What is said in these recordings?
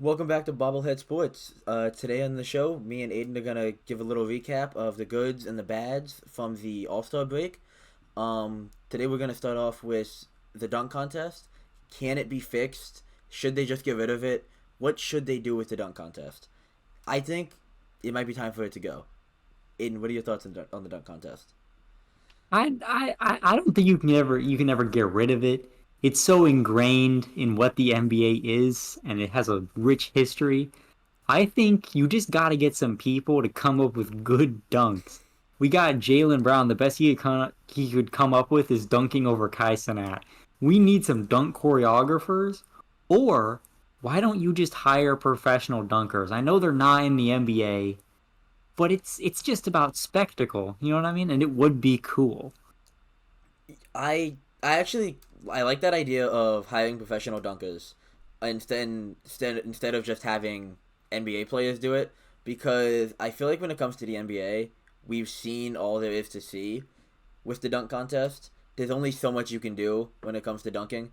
Welcome back to Bobblehead Sports. Today on the show, me and Aiden are gonna give a little recap of the goods and the bads from the All Star break. Today we're gonna start off with the dunk contest. Can it be fixed? Should they just get rid of it? What should they do with the dunk contest? I think it might be time for it to go. Aiden, what are your thoughts on the dunk contest? I don't think you can ever get rid of it. It's so ingrained in what the NBA is, and it has a rich history. I think you just got to get some people to come up with good dunks. We got Jalen Brown. The best he could come up with is dunking over Kai Cenat. We need some dunk choreographers, or why don't you just hire professional dunkers? I know they're not in the NBA, but it's just about spectacle. You know what I mean? And it would be cool. I like that idea of hiring professional dunkers instead of just having NBA players do it, because I feel like when it comes to the NBA, we've seen all there is to see with the dunk contest. There's only so much you can do when it comes to dunking.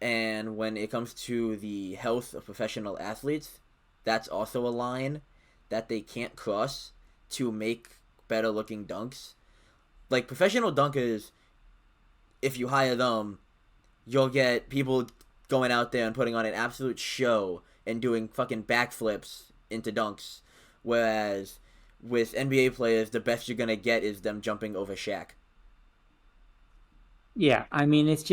And when it comes to the health of professional athletes, that's also a line that they can't cross to make better looking dunks. Like professional dunkers, if you hire them, you'll get people going out there and putting on an absolute show and doing fucking backflips into dunks. Whereas with NBA players, the best you're gonna get is them jumping over Shaq. Yeah, I mean it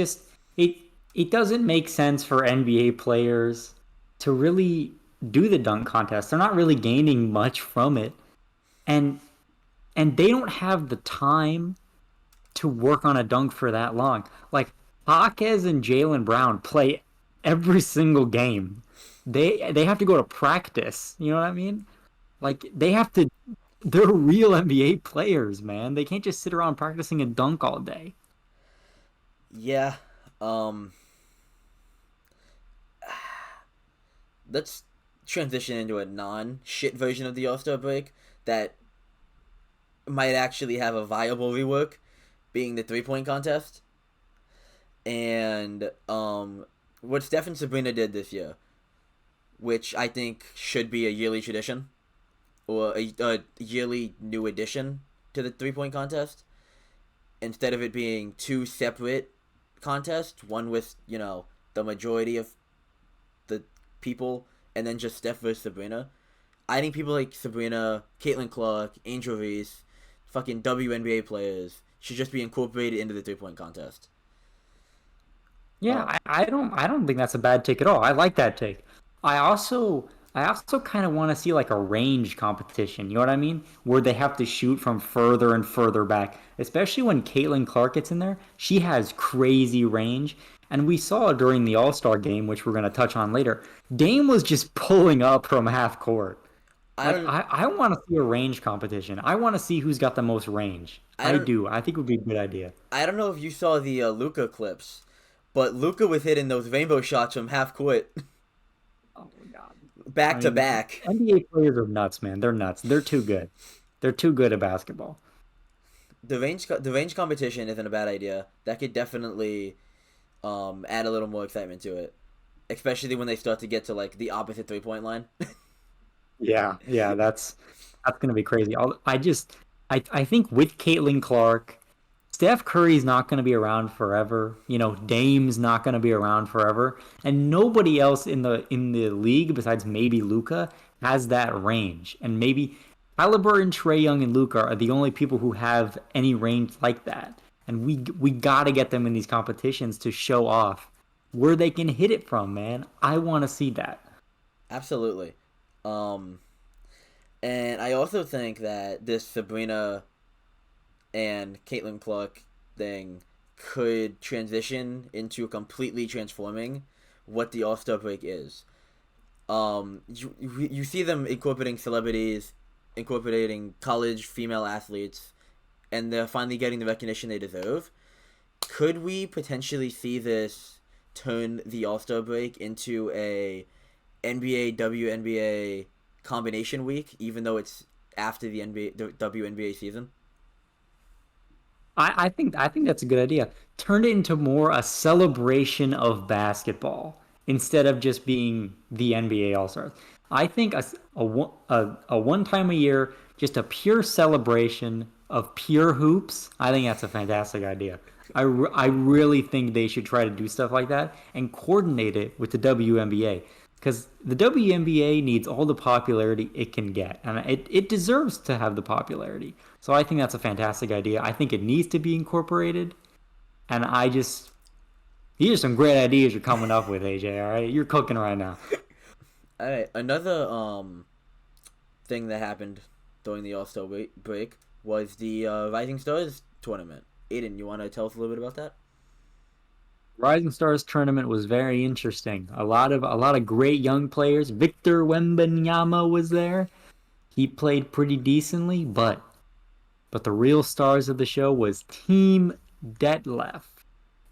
it doesn't make sense for NBA players to really do the dunk contest. They're not really gaining much from it. And and they don't have the time to work on a dunk for that long. Like Jaquez and Jalen Brown play every single game. They have to go to practice. You know what I mean? Like they have to. They're real NBA players, man. They can't just sit around practicing a dunk all day. Yeah. Um. Let's transition into a non-shit version of the All Star break that might actually have a viable rework, being the 3 point contest. And what Steph and Sabrina did this year, which I think should be a yearly tradition or a yearly new addition to the 3 point contest, instead of it being two separate contests, one with the majority of the people, and then just Steph versus Sabrina. I think people like Sabrina, Caitlin Clark, Angel Reese, fucking WNBA players should just be incorporated into the 3 point contest. Yeah, Um, I don't think that's a bad take at all. I like that take. I also kind of want to see like a range competition. You know what I mean? Where they have to shoot from further and further back. Especially when Caitlin Clark gets in there, she has crazy range. And we saw during the All-Star game, which we're gonna touch on later, Dame was just pulling up from half court. I Like don't, I want to see a range competition. I want to see who's got the most range. I I don't, do. I think it would be a good idea. I don't know if you saw the Luca clips, but Luca was hitting those rainbow shots from half court, Oh my God. back I to mean, back. NBA players are nuts, man. They're nuts. They're too good. They're too good at basketball. The range competition isn't a bad idea. That could definitely add a little more excitement to it, especially when they start to get to like the opposite 3 point line. Yeah, yeah, that's gonna be crazy. I think with Caitlin Clark, Steph Curry's not gonna be around forever. Dame's not gonna be around forever, and nobody else in the league besides maybe Luca has that range. And maybe Halliburton, Trey Young, and Luca are the only people who have any range like that. And we gotta get them in these competitions to show off where they can hit it from, man. I want to see that. Absolutely. Um, and I also think that this Sabrina and Caitlin Clark thing could transition into completely transforming what the All Star break is. You see them incorporating celebrities, incorporating college female athletes, and they're finally getting the recognition they deserve. Could we potentially see this turn the All Star break into a NBA WNBA combination week, even though it's after the NBA the WNBA season? I think that's a good idea. Turn it into more a celebration of basketball instead of just being the NBA All Stars. I think a one time a year, just a pure celebration of pure hoops. I think that's a fantastic idea. I really think they should try to do stuff like that and coordinate it with the WNBA because the WNBA needs all the popularity it can get, and it deserves to have the popularity. So I think that's a fantastic idea. I think it needs to be incorporated, and these are some great ideas you're coming up with, AJ. All right, you're cooking right now. All right, another thing that happened during the All Star break was the Rising Stars tournament. Aiden, you want to tell us a little bit about that? Rising Stars tournament was very interesting. A lot of great young players. Victor Wembanyama was there. He played pretty decently, but the real stars of the show was Team Detlef,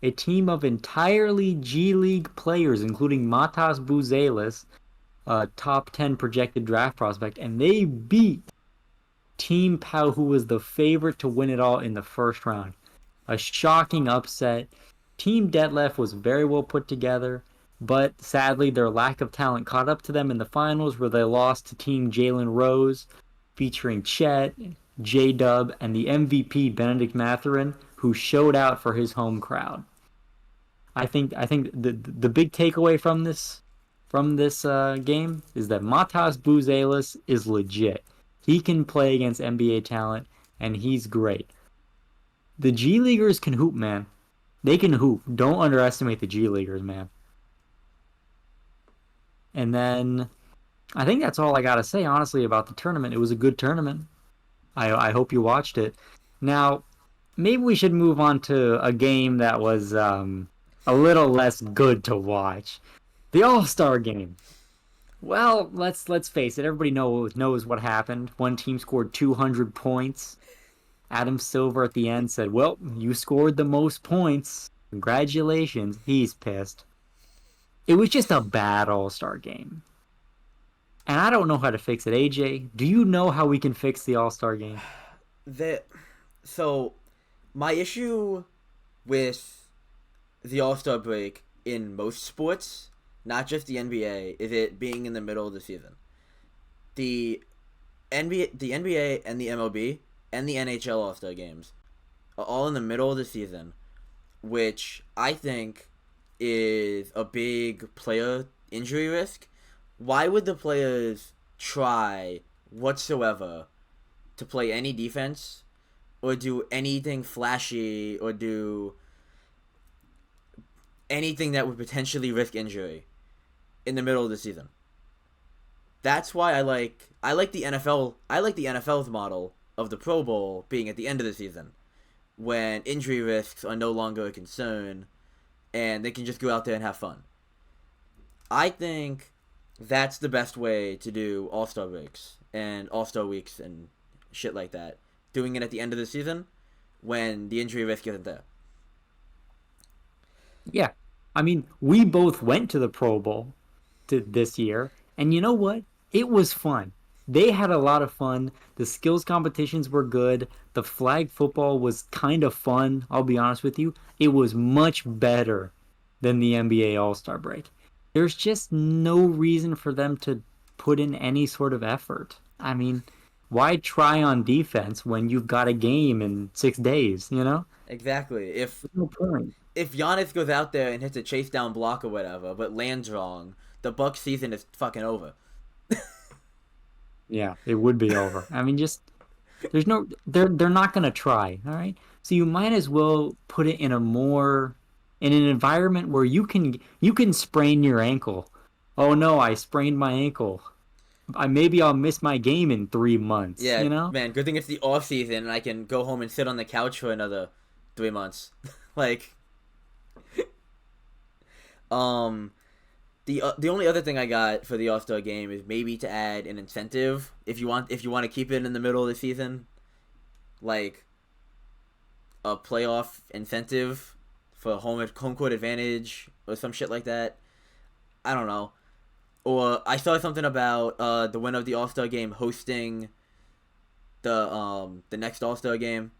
a team of entirely G League players, including Matas Buzelis, a top 10 projected draft prospect, and they beat Team Pau, who was the favorite to win it all in the first round. A shocking upset. Team Detlef was very well put together, but sadly their lack of talent caught up to them in the finals where they lost to Team Jalen Rose, featuring Chet, J-Dub, and the MVP Benedict Mathurin, who showed out for his home crowd. I think the big takeaway from this game is that Matas Buzelis is legit. He can play against NBA talent, and he's great. The G Leaguers can hoop, man. They can hoop. Don't underestimate the G Leaguers, man. And then I think that's all I gotta say, honestly, about the tournament. It was a good tournament. I hope you watched it. Now, maybe we should move on to a game that was a little less good to watch. The All-Star game. Well, let's face it. Everybody knows what happened. One team scored 200 points. Adam Silver at the end said, "Well, you scored the most points. Congratulations." He's pissed. It was just a bad All-Star game. And I don't know how to fix it. AJ, do you know how we can fix the All-Star game? The so my issue with the All Star break in most sports, not just the NBA, is it being in the middle of the season. The NBA and the MLB and the NHL All Star games are all in the middle of the season, which I think is a big player injury risk. Why would the players try whatsoever to play any defense or do anything flashy or do anything that would potentially risk injury in the middle of the season? That's why I like the NFL's model of the Pro Bowl being at the end of the season when injury risks are no longer a concern and they can just go out there and have fun. I think that's the best way to do All-Star breaks and All-Star weeks and shit like that. Doing it at the end of the season when the injury risk isn't there. Yeah. I mean, we both went to the Pro Bowl this year, and you know what? It was fun. They had a lot of fun. The skills competitions were good. The flag football was kind of fun, I'll be honest with you. It was much better than the NBA All-Star break. There's just no reason for them to put in any sort of effort. I mean, why try on defense when you've got a game in 6 days, you know? Exactly. There's no point. If Giannis goes out there and hits a chase down block or whatever, but lands wrong, the Bucks season is fucking over. Yeah, it would be over. I mean, just they're not gonna try, all right? So you might as well put it in an environment where you can sprain your ankle. Oh no, I sprained my ankle. Maybe I'll miss my game in 3 months, Yeah, you know? man, good thing it's the off season and I can go home and sit on the couch for another 3 months. like um the only other thing I got for the All-Star game is maybe to add an incentive if you want to keep it in the middle of the season, like a playoff incentive for home court advantage or some shit like that. I don't know. Or I saw something about the winner of the All-Star game hosting the next All-Star game.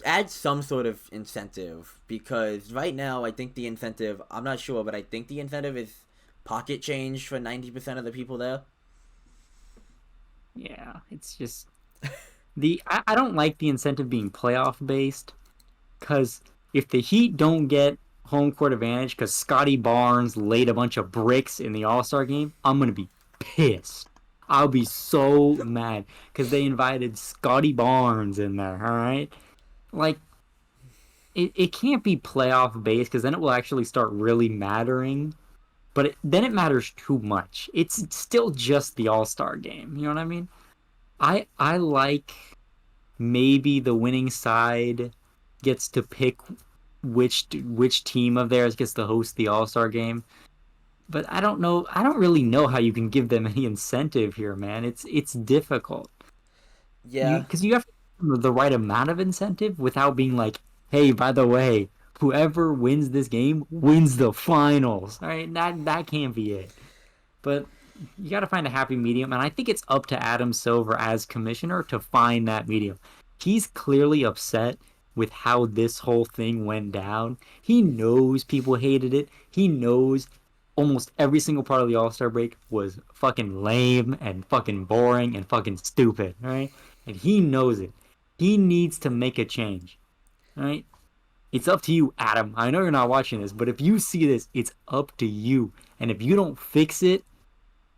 Add some sort of incentive because right now I think the incentive, I'm not sure, but I think the incentive is pocket change for 90% of the people there. Yeah, it's just I don't like the incentive being playoff based because if the Heat don't get home court advantage because Scotty Barnes laid a bunch of bricks in the All Star game, I'm gonna be pissed. I'll be so mad because they invited Scotty Barnes in there. All right, like it can't be playoff based because then it will actually start really mattering. But then it matters too much. It's still just the All Star game. You know what I mean? I like maybe the winning side gets to pick which team of theirs gets to host the All-Star game. But I don't know. I don't really know how you can give them any incentive here, man. It's difficult. You Yeah, because you have the right amount of incentive without being like, hey, by the way, whoever wins this game wins the finals. All right, that can't be it. But you got to find a happy medium, and I think it's up to Adam Silver as commissioner to find that medium. He's clearly upset with how this whole thing went down. He knows people hated it. He knows almost every single part of the All-Star break was fucking lame and fucking boring and fucking stupid, right? And he knows it. He needs to make a change, right? It's up to you, Adam. I know you're not watching this, but if you see this, it's up to you. And if you don't fix it,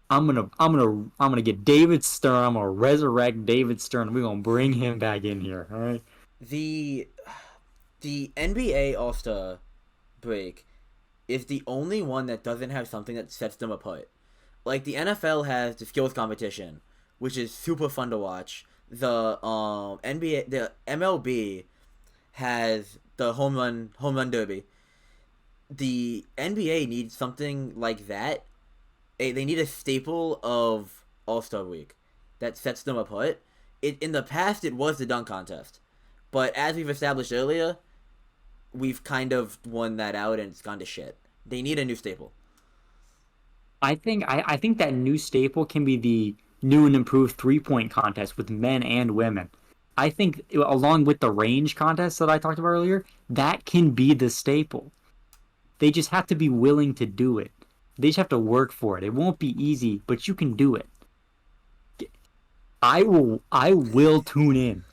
I'm gonna get David Stern. I'm gonna resurrect David Stern. We're gonna bring him back in here. All right. the the NBA All Star break is the only one that doesn't have something that sets them apart. Like the NFL has the skills competition, which is super fun to watch. The the MLB has the home run derby. The NBA needs something like that. They need a staple of All Star Week that sets them apart. In the past it was the dunk contest, but as we've established earlier, we've kind of won that out and it's gone to shit. They need a new staple. I think that new staple can be the new and improved 3-point contest with men and women. I think along with the range contest that I talked about earlier, that can be the staple. They just have to be willing to do it. They just have to work for it. It won't be easy, but you can do it. I will tune in.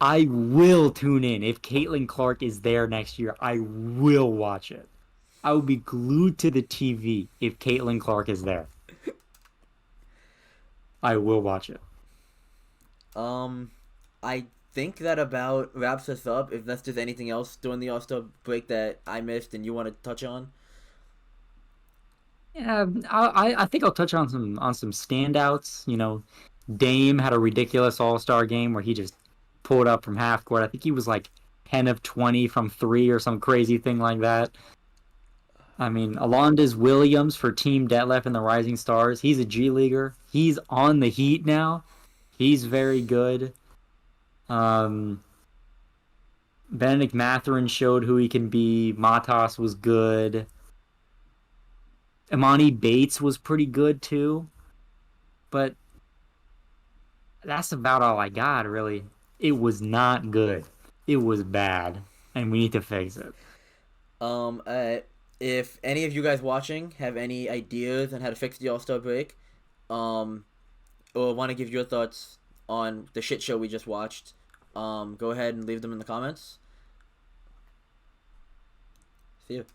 I will tune in. If Caitlin Clark is there next year, I will watch it. I will be glued to the TV if Caitlin Clark is there. I will watch it. Um, I think that about wraps us up. If there's just anything else during the All Star break that I missed and you want to touch on, Yeah, I think I'll touch on some standouts. You know, Dame had a ridiculous All Star game where he just pulled up from half court. I think he was like 10 of 20 from three or some crazy thing like that. I mean, Alondes Williams for Team Detlef and the Rising Stars. He's a G Leaguer. He's on the Heat now. He's very good. Um, Benedict Mathurin showed who he can be. Matas was good. Imani Bates was pretty good too. But that's about all I got, really. It was not good. It was bad. And we need to fix it. um, uh, if any of you guys watching have any ideas on how to fix the All Star break, um, or want to give your thoughts on the shit show we just watched, go ahead and leave them in the comments. See you.